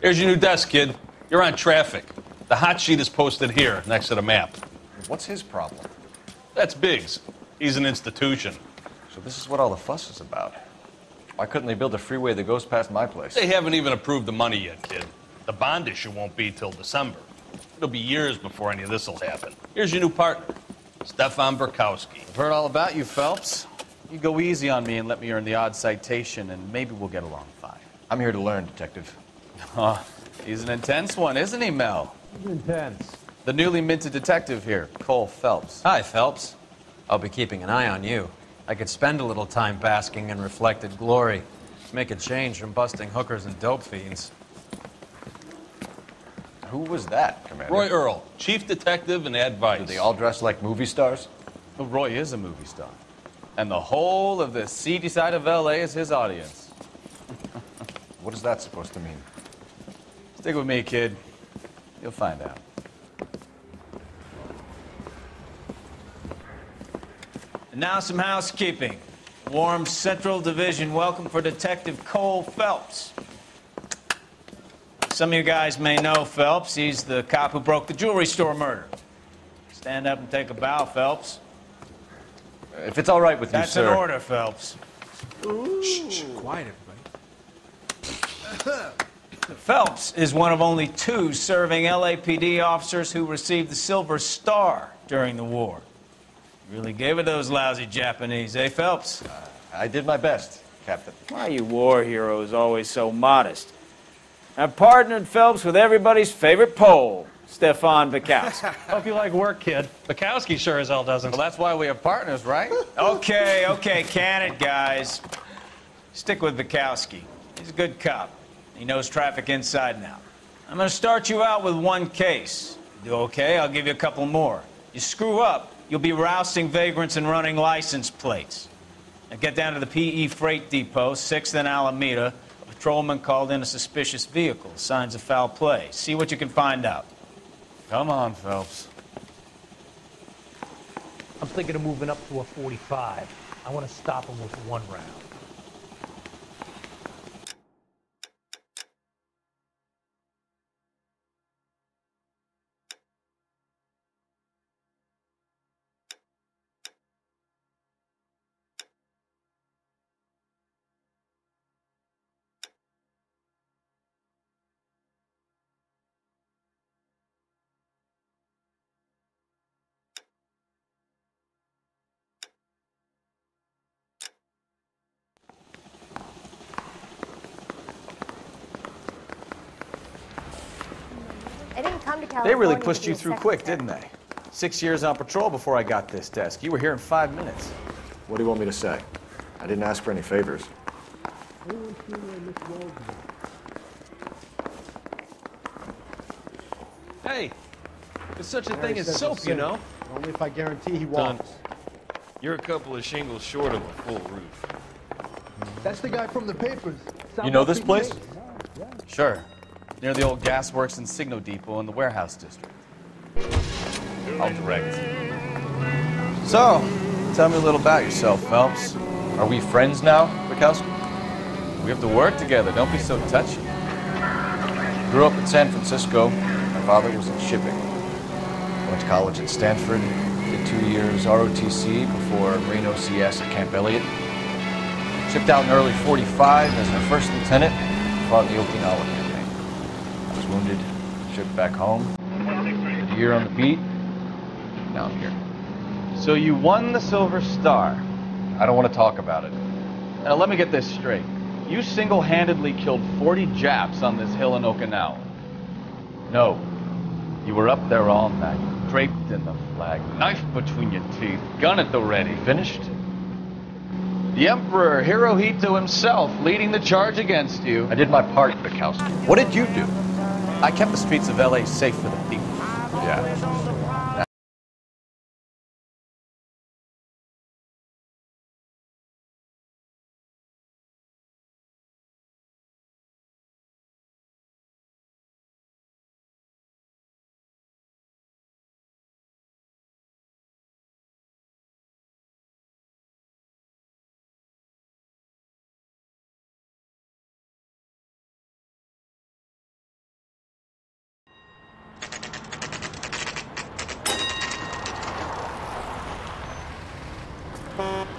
Here's your new desk, kid. You're on traffic. The hot sheet is posted here, next to the map. What's his problem? That's Biggs. He's an institution. So this is what all the fuss is about. Why couldn't they build a freeway that goes past my place? They haven't even approved the money yet, kid. The bond issue won't be till December. It'll be years before any of this will happen. Here's your new partner, Stefan Burkowski. I've heard all about you, Phelps. You go easy on me and let me earn the odd citation, and maybe we'll get along fine. I'm here to learn, Detective. Oh, he's an intense one, isn't he, Mel? He's intense. The newly minted detective here, Cole Phelps. Hi, Phelps. I'll be keeping an eye on you. I could spend a little time basking in reflected glory. Make a change from busting hookers and dope fiends. Who was that, Commander? Roy Earl, chief detective and advice. Do they all dress like movie stars? Well, Roy is a movie star. And the whole of the seedy side of L.A. is his audience. What is that supposed to mean? Stick with me, kid. You'll find out. And now some housekeeping. Warm Central Division welcome for Detective Cole Phelps. Some of you guys may know Phelps. He's the cop who broke the jewelry store murder. Stand up and take a bow, Phelps. If it's all right with you, sir. That's an order, Phelps. Shh, quiet, everybody. Phelps is one of only 2 serving LAPD officers who received the Silver Star during the war. Really gave it those lousy Japanese, eh, Phelps? I did my best, Captain. Why are you war heroes always so modest? I've partnered Phelps with everybody's favorite Pole, Stefan Burkowski. Hope you like work, kid. Bukowski sure as hell doesn't. Well, that's why we have partners, right? Okay, can it, guys? Stick with Burkowski. He's a good cop. He knows traffic inside and out. I'm going to start you out with 1 case. You do okay, I'll give you a couple more. You screw up, you'll be rousting vagrants and running license plates. Now get down to the PE Freight Depot, 6th and Alameda. A patrolman called in a suspicious vehicle. Signs of foul play. See what you can find out. Come on, Phelps. I'm thinking of moving up to a 45. I want to stop him with 1 round. I didn't come to California. They really to pushed be you a through sex quick, offender. didn't they? 6 years on patrol before I got this desk. You were here in 5 minutes. What do you want me to say? I didn't ask for any favors. Hey, there's such a thing as soap, you know? Only if I guarantee he Done. walks. You're a couple of shingles short of a full roof. That's the guy from the papers. You know this place? Sure. Near the old gasworks and Signo Depot in the warehouse district. I'll direct. So, tell me a little about yourself, Phelps. Are we friends now, Burkowski? We have to work together. Don't be so touchy. Grew up in San Francisco. My father was in shipping. Went to college at Stanford. Did 2 years ROTC before Marine OCS at Camp Elliott. Shipped out in early '45 as a first lieutenant. Fought in the Okinawa campaign. I was wounded. Shipped back home. Did a year on the beat. Now I'm here. So you won the Silver Star. I don't want to talk about it. Now let me get this straight. You single-handedly killed 40 Japs on this hill in Okinawa. No. You were up there all night, draped in the flag, knife between your teeth, gun at the ready. Finished? The Emperor Hirohito himself leading the charge against you. I did my part, Burkowski. What did you do? I kept the streets of LA safe for the people. Yeah.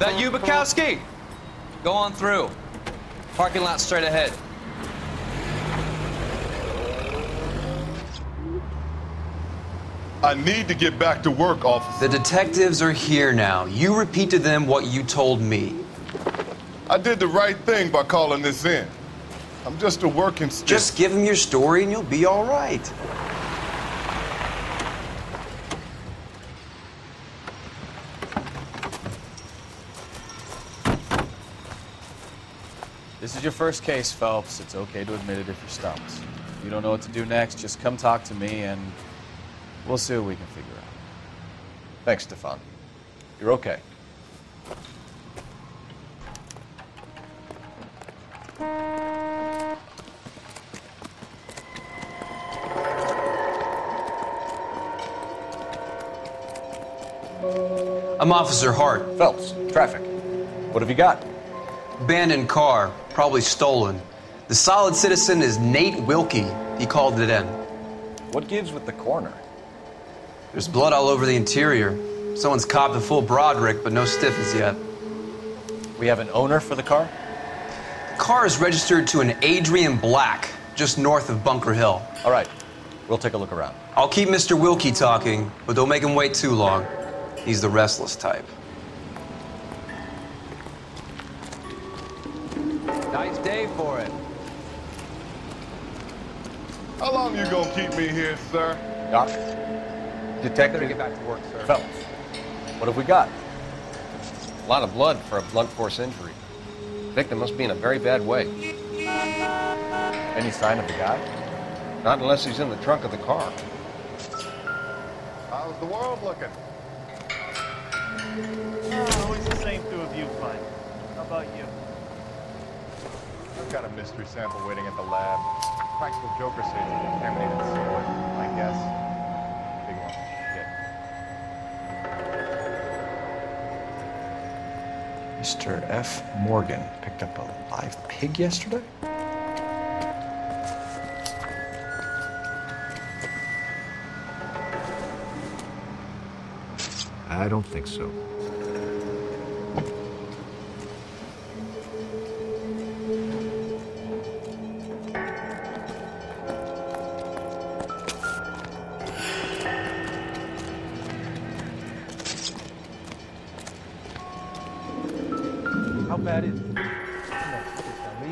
That you, Bukowski? Go on through. Parking lot straight ahead. I need to get back to work, officer. The detectives are here now. You repeat to them what you told me. I did the right thing by calling this in. I'm just a working stick. Just give them your story and you'll be all right. This is your first case, Phelps. It's okay to admit it if you're stumped. If you don't know what to do next, just come talk to me and we'll see what we can figure out. Thanks, Stefan. You're okay. I'm Officer Hart. Phelps, traffic. What have you got? Abandoned car, probably stolen. The solid citizen is Nate Wilkie. He called it in. What gives with the coroner? There's blood all over the interior. Someone's copped a full Broderick, but no stiffness yet. We have an owner for the car? The car is registered to an Adrian Black, just north of Bunker Hill. All right, we'll take a look around. I'll keep Mr. Wilkie talking, but don't make him wait too long. He's the restless type. Nice day for it. How long you gonna keep me here, sir? Doc? Detective, better get back to work, sir. Phelps, what have we got? A lot of blood for a blunt force injury. Victim must be in a very bad way. Any sign of the guy? Not unless he's in the trunk of the car. How's the world looking? Always the same through a viewfinder. How about you? I've got a mystery sample waiting at the lab. Practical Joker says it's contaminated soil, I guess. Big one. Shit. Mr. F. Morgan picked up a live pig yesterday? I don't think so. How bad is it? Come on, tell me.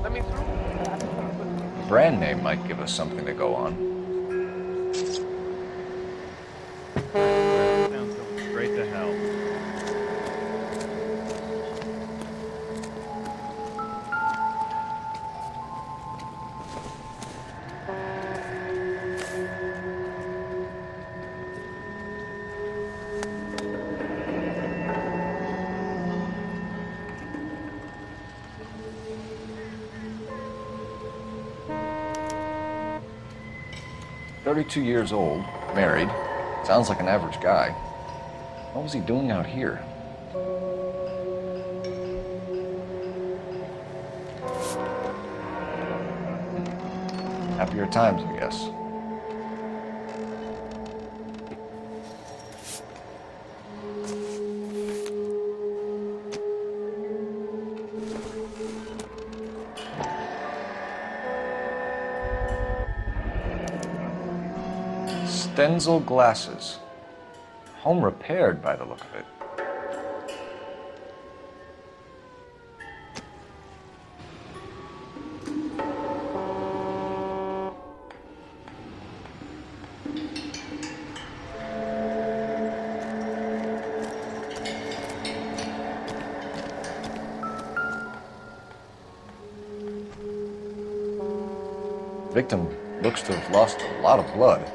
Let me through. Brand name might give us something to go on. Sounds going straight to hell. "32 years old, married. Sounds like an average guy. What was he doing out here?" Happier times, I guess. Stenzel glasses. Home repaired by the look of it. Victim looks to have lost a lot of blood.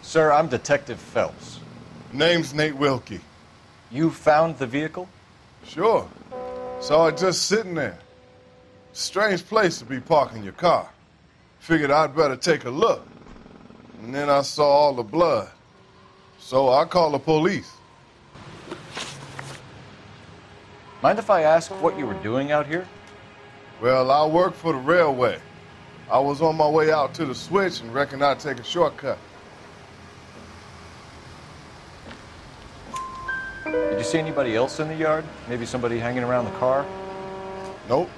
Sir, I'm Detective Phelps. Name's Nate Wilkie. You found the vehicle? Sure. Saw it just sitting there. Strange place to be parking your car. Figured I'd better take a look. and then I saw all the blood. So I called the police. Mind if I ask what you were doing out here? Well, I work for the railway. I was on my way out to the switch and reckoned I'd take a shortcut. Did you see anybody else in the yard? Maybe somebody hanging around the car? Nope.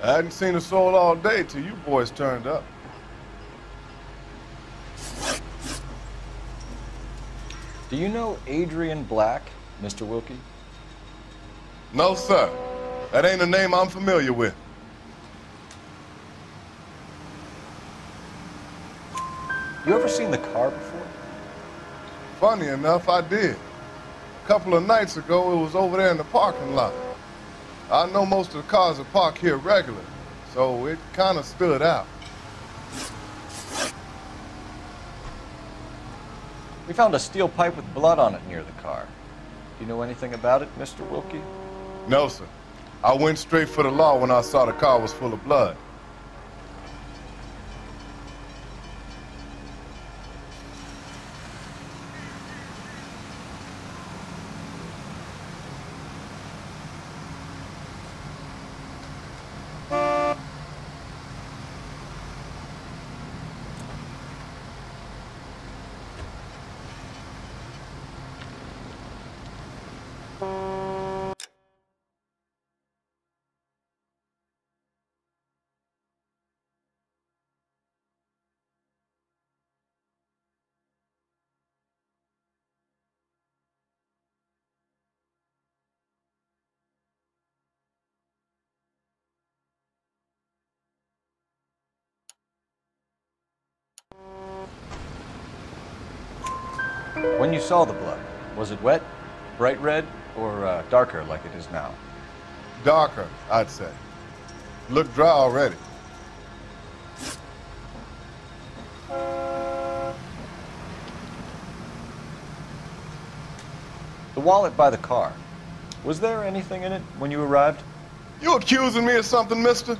I hadn't seen a soul all day till you boys turned up. Do you know Adrian Black, Mr. Wilkie? No, sir. That ain't a name I'm familiar with. You ever seen the car before? Funny enough, I did. A couple of nights ago, it was over there in the parking lot. I know most of the cars are parked here regularly, so it kind of stood out. We found a steel pipe with blood on it near the car. Do you know anything about it, Mr. Wilkie? No, sir. I went straight for the law when I saw the car was full of blood. When you saw the blood, was it wet, bright red, or darker like it is now? Darker, I'd say. Looked dry already. The wallet by the car. Was there anything in it when you arrived? You accusing me of something, mister?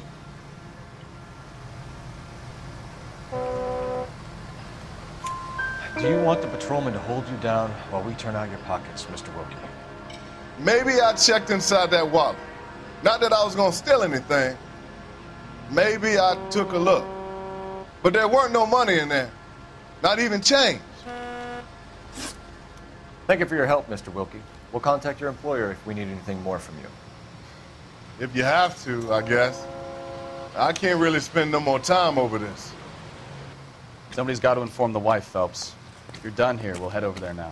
Do you want the patrolman to hold you down while we turn out your pockets, Mr. Wilkie? Maybe I checked inside that wallet. Not that I was gonna steal anything. Maybe I took a look. But there weren't no money in there. Not even change. Thank you for your help, Mr. Wilkie. We'll contact your employer if we need anything more from you. If you have to, I guess. I can't really spend no more time over this. Somebody's got to inform the wife, Phelps. If you're done here, we'll head over there now.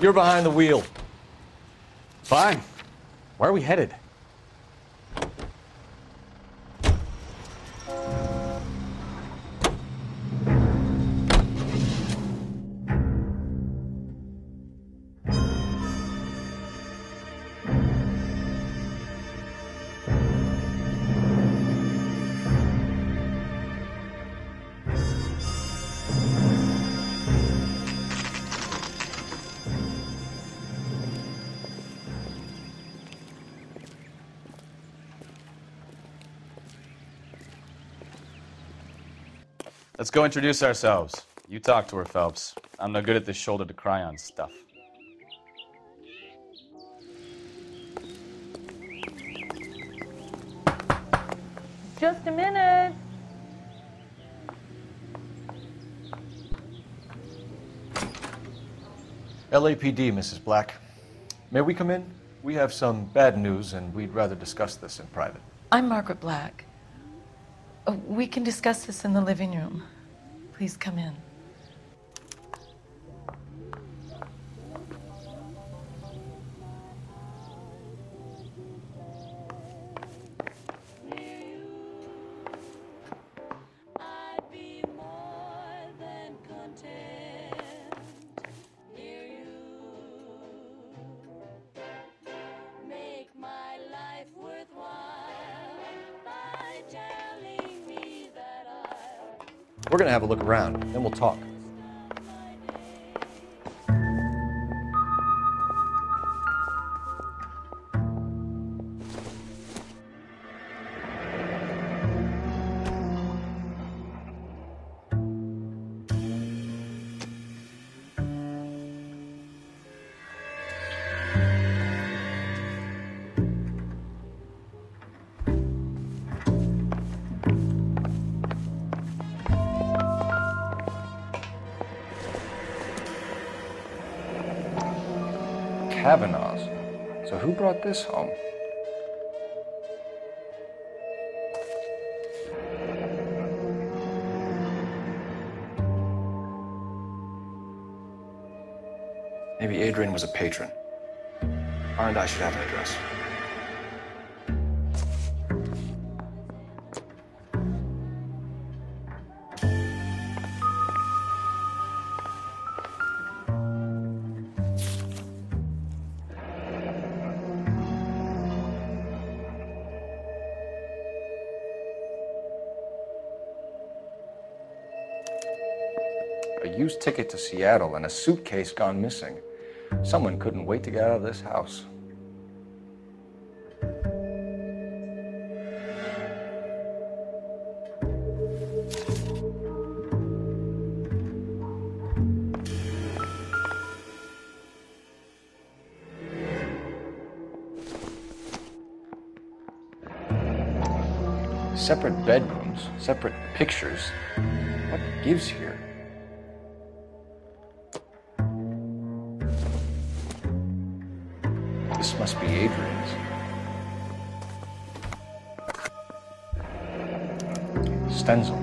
You're behind the wheel. Fine. Where are we headed? Let's go introduce ourselves. You talk to her, Phelps. I'm no good at this shoulder to cry on stuff. Just a minute. LAPD, Mrs. Black. May we come in? We have some bad news, and we'd rather discuss this in private. I'm Margaret Black. We can discuss this in the living room. Please come in. We're gonna have a look around, then we'll talk. Kavanaugh's. So who brought this home? Maybe Adrian was a patron. R&I should have an address. A used ticket to Seattle and a suitcase gone missing. Someone couldn't wait to get out of this house. Separate bedrooms, separate pictures. What gives here? This must be Adrian's. Stencil,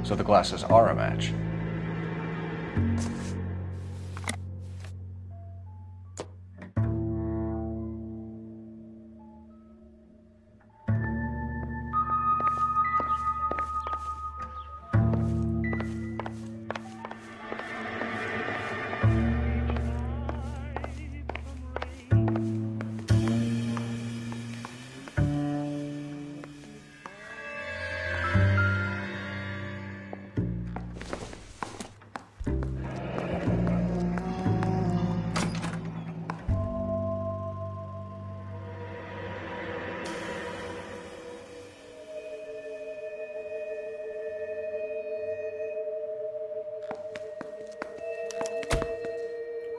so the glasses are a match.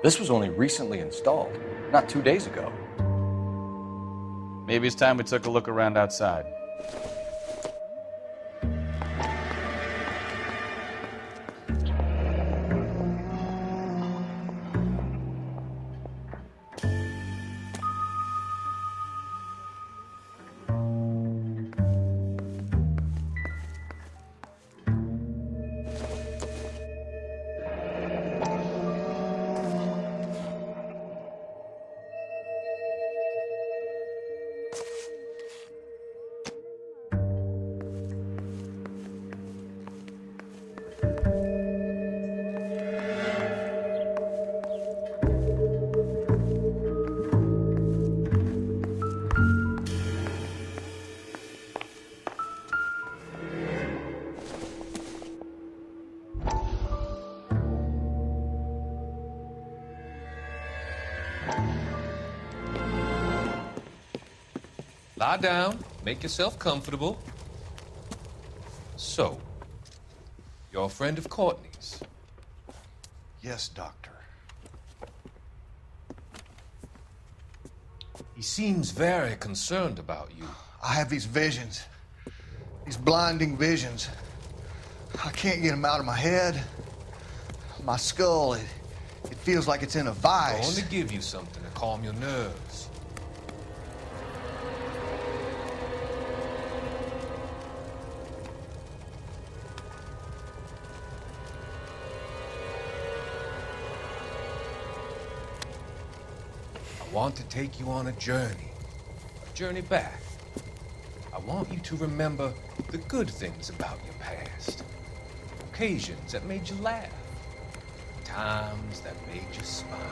This was only recently installed, not 2 days ago. Maybe it's time we took a look around outside. Lie down, make yourself comfortable. So, you're a friend of Courtney's? Yes, Doctor. He seems very concerned about you. I have these visions, these blinding visions. I can't get them out of my head. My skull, it feels like it's in a vice. I want to give you something to calm your nerves. I want to take you on a journey back. I want you to remember the good things about your past, occasions that made you laugh, times that made you smile.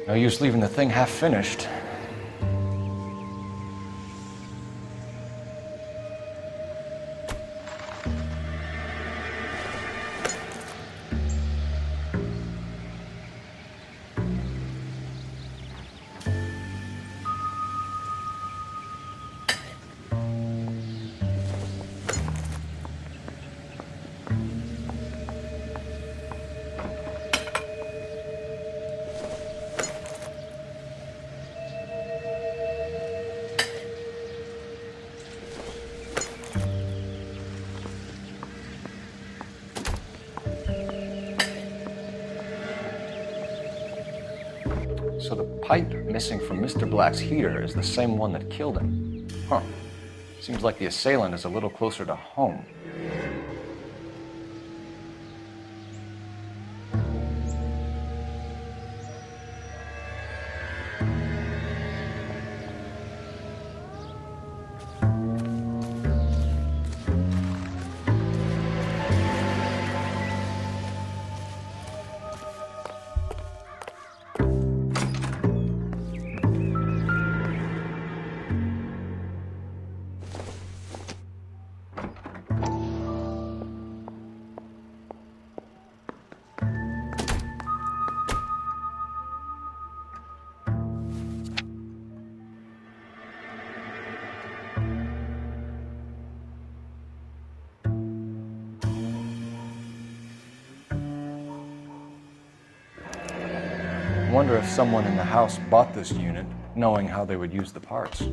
No use leaving the thing half finished. So the pipe missing from Mr. Black's heater is the same one that killed him. Huh. Seems like the assailant is a little closer to home. I wonder if someone in the house bought this unit knowing how they would use the parts.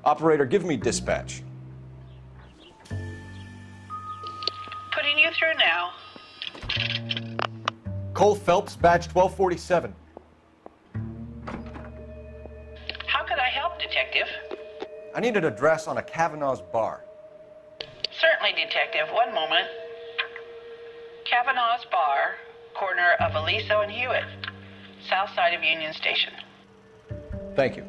Operator, give me dispatch. Putting you through now. Cole Phelps, badge 1247. How could I help, Detective? I need an address on a Kavanaugh's bar. Certainly, Detective. One moment. Kavanaugh's Bar, corner of Aliso and Hewitt, south side of Union Station. Thank you.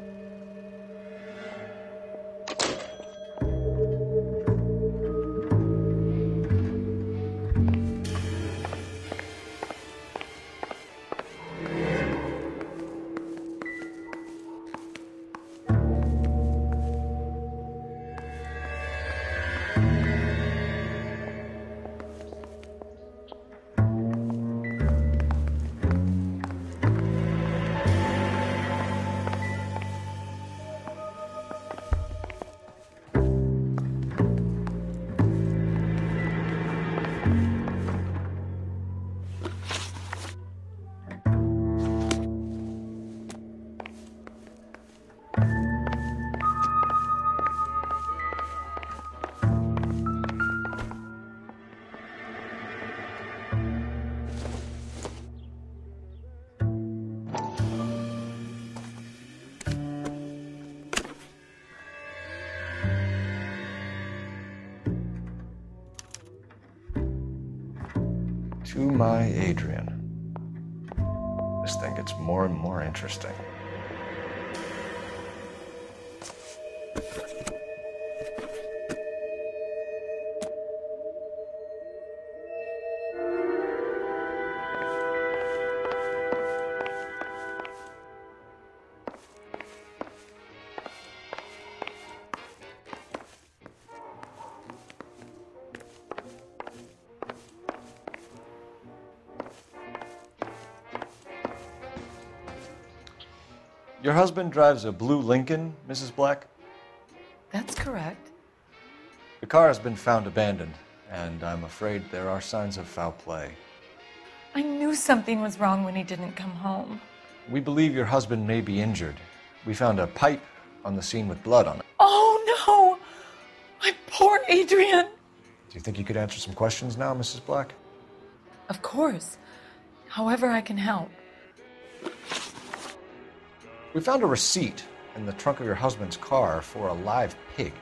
To my Adrian. This thing gets more and more interesting. Your husband drives a blue Lincoln, Mrs. Black? That's correct. The car has been found abandoned, and I'm afraid there are signs of foul play. I knew something was wrong when he didn't come home. We believe your husband may be injured. We found a pipe on the scene with blood on it. Oh, no! My poor Adrian! Do you think you could answer some questions now, Mrs. Black? Of course. However I can help. We found a receipt in the trunk of your husband's car for a live pig.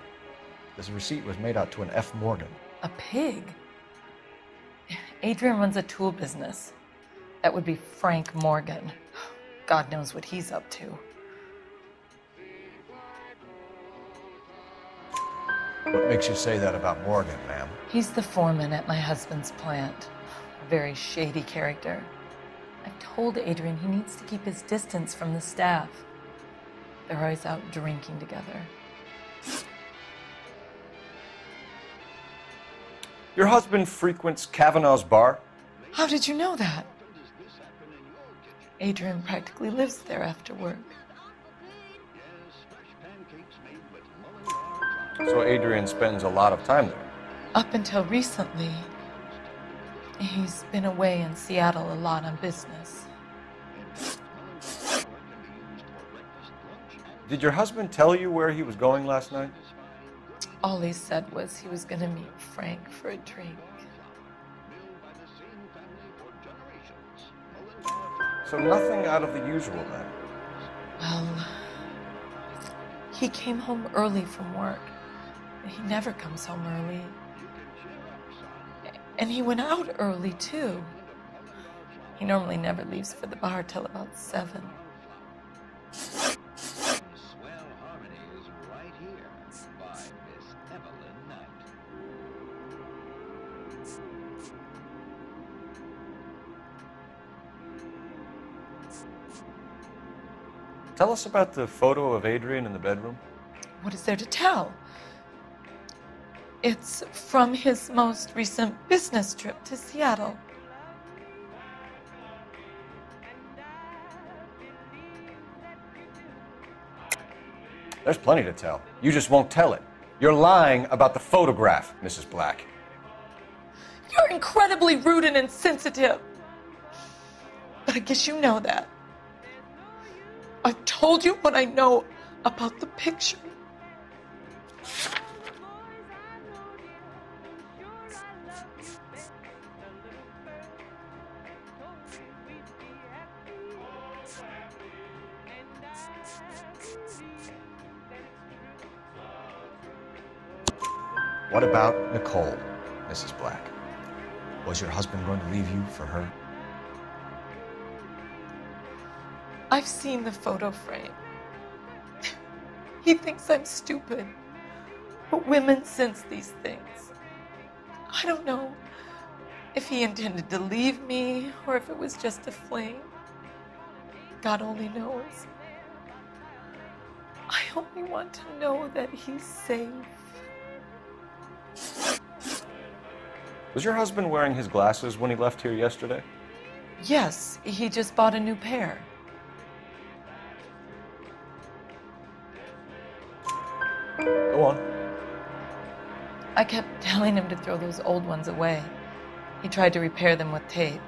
This receipt was made out to an F. Morgan. A pig? Adrian runs a tool business. That would be Frank Morgan. God knows what he's up to. What makes you say that about Morgan, ma'am? He's the foreman at my husband's plant. A very shady character. I've told Adrian he needs to keep his distance from the staff. They're always out drinking together. Your husband frequents Kavanaugh's bar? How did you know that? Adrian practically lives there after work. So Adrian spends a lot of time there? Up until recently, he's been away in Seattle a lot on business. Did your husband tell you where he was going last night? All he said was he was going to meet Frank for a drink. So nothing out of the usual then? Well, he came home early from work. He never comes home early. And he went out early, too. He normally never leaves for the bar till about 7. Tell us about the photo of Adrian in the bedroom. What is there to tell? It's from his most recent business trip to Seattle. There's plenty to tell. You just won't tell it. You're lying about the photograph, Mrs. Black. You're incredibly rude and insensitive. But I guess you know that. I've told you what I know about the picture. What about Nicole, Mrs. Black? Was your husband going to leave you for her? I've seen the photo frame. He thinks I'm stupid. But women sense these things. I don't know if he intended to leave me or if it was just a fling. God only knows. I only want to know that he's safe. Was your husband wearing his glasses when he left here yesterday? Yes, he just bought a new pair. Go on. I kept telling him to throw those old ones away. He tried to repair them with tape.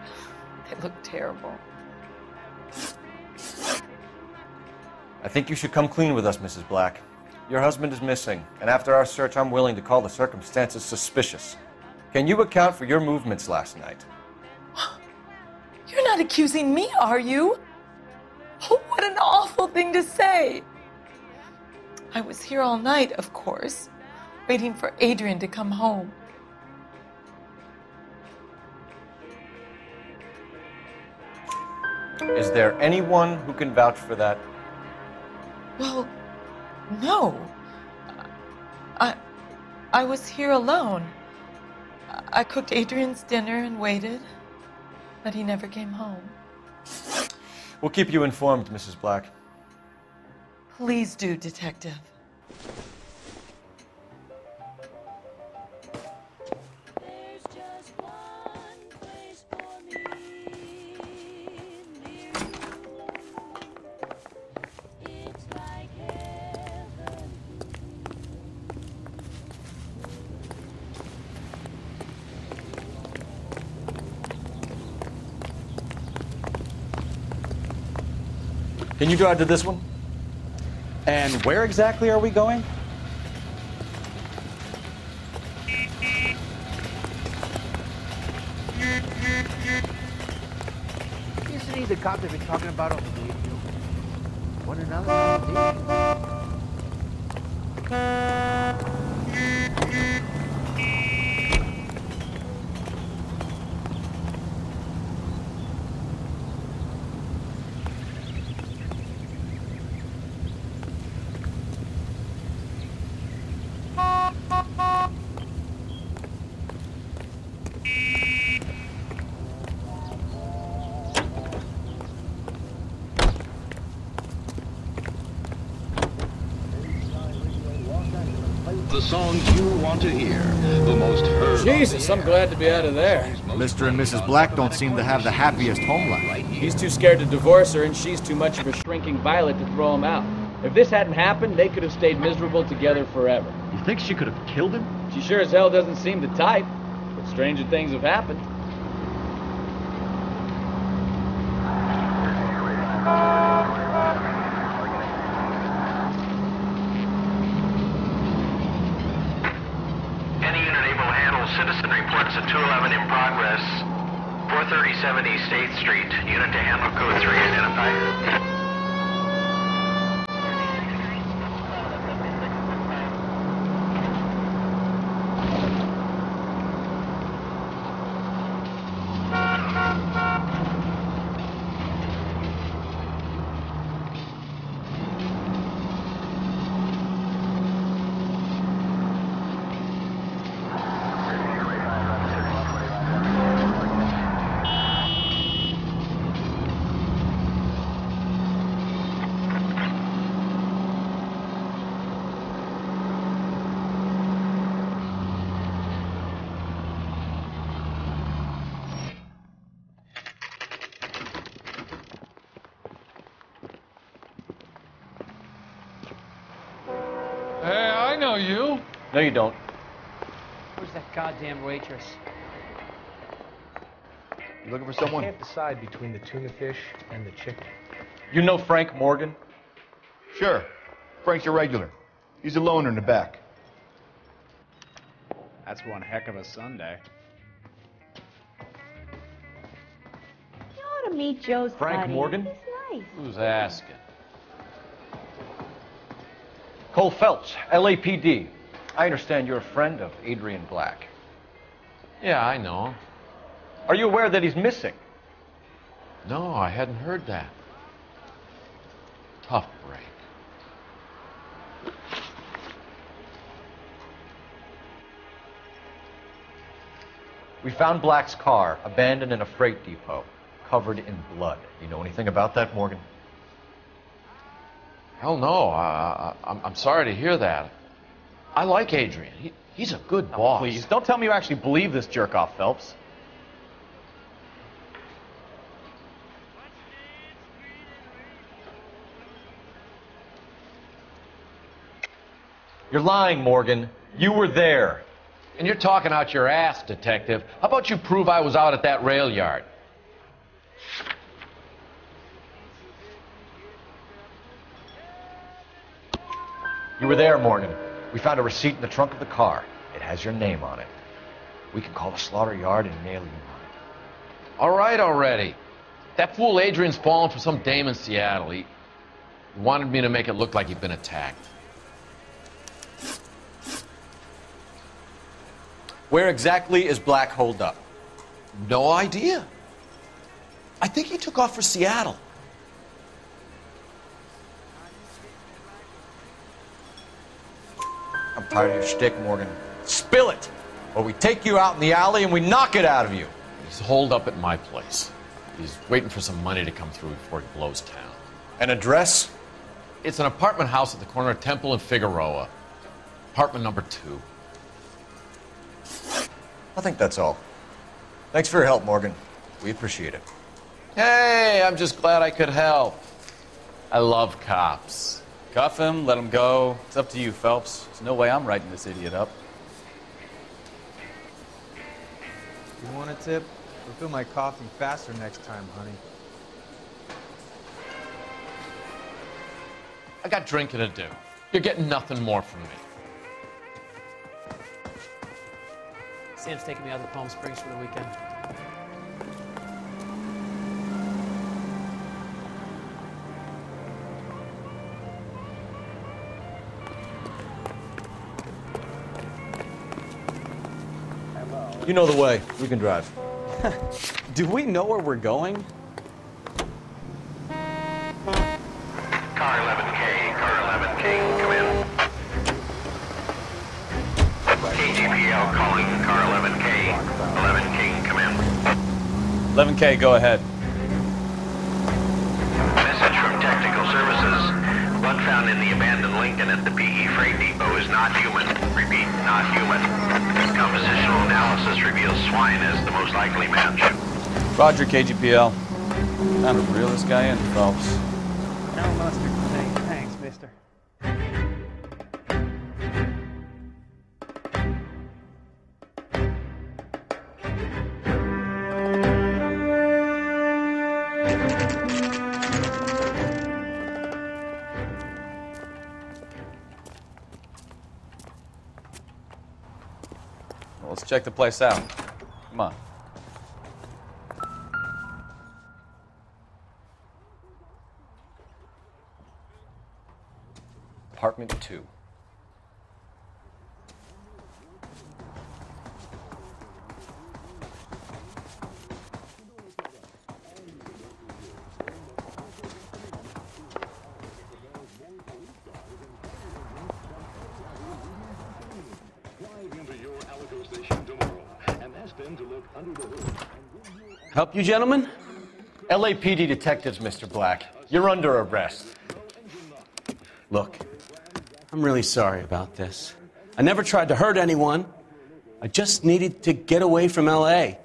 They look terrible. I think you should come clean with us, Mrs. Black. Your husband is missing, and after our search, I'm willing to call the circumstances suspicious. Can you account for your movements last night? You're not accusing me, are you? Oh, what an awful thing to say. I was here all night, of course, waiting for Adrian to come home. Is there anyone who can vouch for that? Well, no. I was here alone. I cooked Adrian's dinner and waited, but he never came home. We'll keep you informed, Mrs. Black. Please do, Detective. Can you drive to this one? And where exactly are we going? Isn't he the cop they've been talking about on the radio? Wondering how the The songs you want to hear, the most heard. Jesus, I'm glad to be out of there. Mr. and Mrs. Black don't seem to have the happiest home life. He's too scared to divorce her, and she's too much of a shrinking violet to throw him out. If this hadn't happened, they could have stayed miserable together forever. You think she could have killed him? She sure as hell doesn't seem the type, but stranger things have happened. Citizen reports a 211 in progress. 437 East 8th Street. Unit to handle code 3 identified. Hey, I know you. No, you don't. Where's that goddamn waitress? You looking for I someone? can't decide between the tuna fish and the chicken. You know Frank Morgan? Sure. Frank's your regular. He's a loner in the back. That's one heck of a Sunday. You ought to meet Joe's Frank buddy. Morgan? He's nice. Who's asking? Cole Phelps, LAPD. I understand you're a friend of Adrian Black. Yeah, I know him. Are you aware that he's missing? No, I hadn't heard that. Tough break. We found Black's car abandoned in a freight depot, covered in blood. You know anything about that, Morgan? Hell no. I'm sorry to hear that. I like Adrian. He's a good boss. Please, don't tell me you actually believe this jerk-off, Phelps. You're lying, Morgan. You were there. And you're talking out your ass, detective. How about you prove I was out at that rail yard? You were there, Morgan. We found a receipt in the trunk of the car. It has your name on it. We can call the slaughter yard and nail you on it. All right already. That fool Adrian's fallen for some dame in Seattle. He wanted me to make it look like he'd been attacked. Where exactly is Black holed up? No idea. I think he took off for Seattle. I'm tired of your shtick, Morgan. Spill it, or we take you out in the alley and we knock it out of you. He's holed up at my place. He's waiting for some money to come through before he blows town. An address? It's an apartment house at the corner of Temple and Figueroa. Apartment number 2. I think that's all. Thanks for your help, Morgan. We appreciate it. Hey, I'm just glad I could help. I love cops. Cuff him, let him go. It's up to you, Phelps. There's no way I'm writing this idiot up. You want a tip? Refill my coffee faster next time, honey. I got drinking to do. You're getting nothing more from me. Sam's taking me out to Palm Springs for the weekend. You know the way. We can drive. Do we know where we're going? Car 11K, come in. KGPL calling car 11K, come in. 11K, go ahead. Message from Technical Services. Blood found in the abandoned Lincoln at the PE Freight Depot is not human. Repeat, not human. Compositional analysis reveals swine as the most likely match. Roger, KGPL. Time to reel this guy in, Phelps. No mustard. Thanks, mister. Well, let's check the place out. Come on. Apartment 2. Help you, gentlemen? LAPD detectives, Mr. Black. You're under arrest. Look, I'm really sorry about this. I never tried to hurt anyone. I just needed to get away from LA. I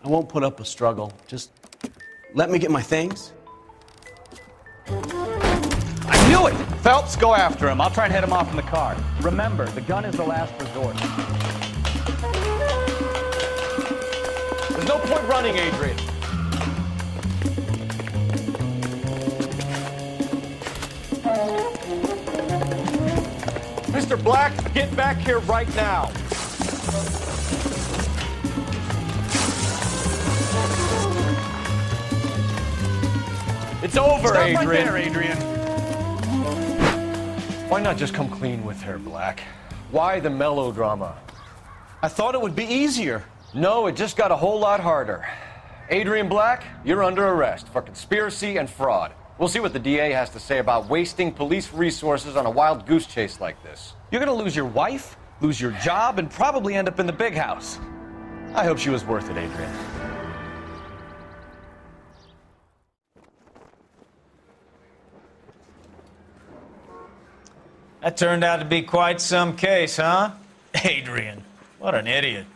won't put up a struggle. Just let me get my things. I knew it! Phelps, go after him. I'll try and head him off in the car. Remember, the gun is the last resort. There's no point running, Adrian. Mr. Black, get back here right now. It's over, Stop Adrian. right there, Adrian. Why not just come clean with her, Black? Why the melodrama? I thought it would be easier. No, it just got a whole lot harder. Adrian Black, you're under arrest for conspiracy and fraud. We'll see what the DA has to say about wasting police resources on a wild goose chase like this. You're gonna lose your wife, lose your job, and probably end up in the big house. I hope she was worth it, Adrian. That turned out to be quite some case, huh? Adrian, what an idiot.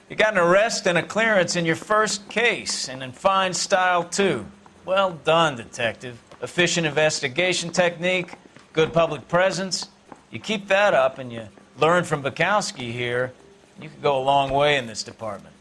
You got an arrest and a clearance in your first case, and in fine style, too. Well done, detective. Efficient investigation technique, good public presence. You keep that up and you learn from Bukowski here, you could go a long way in this department.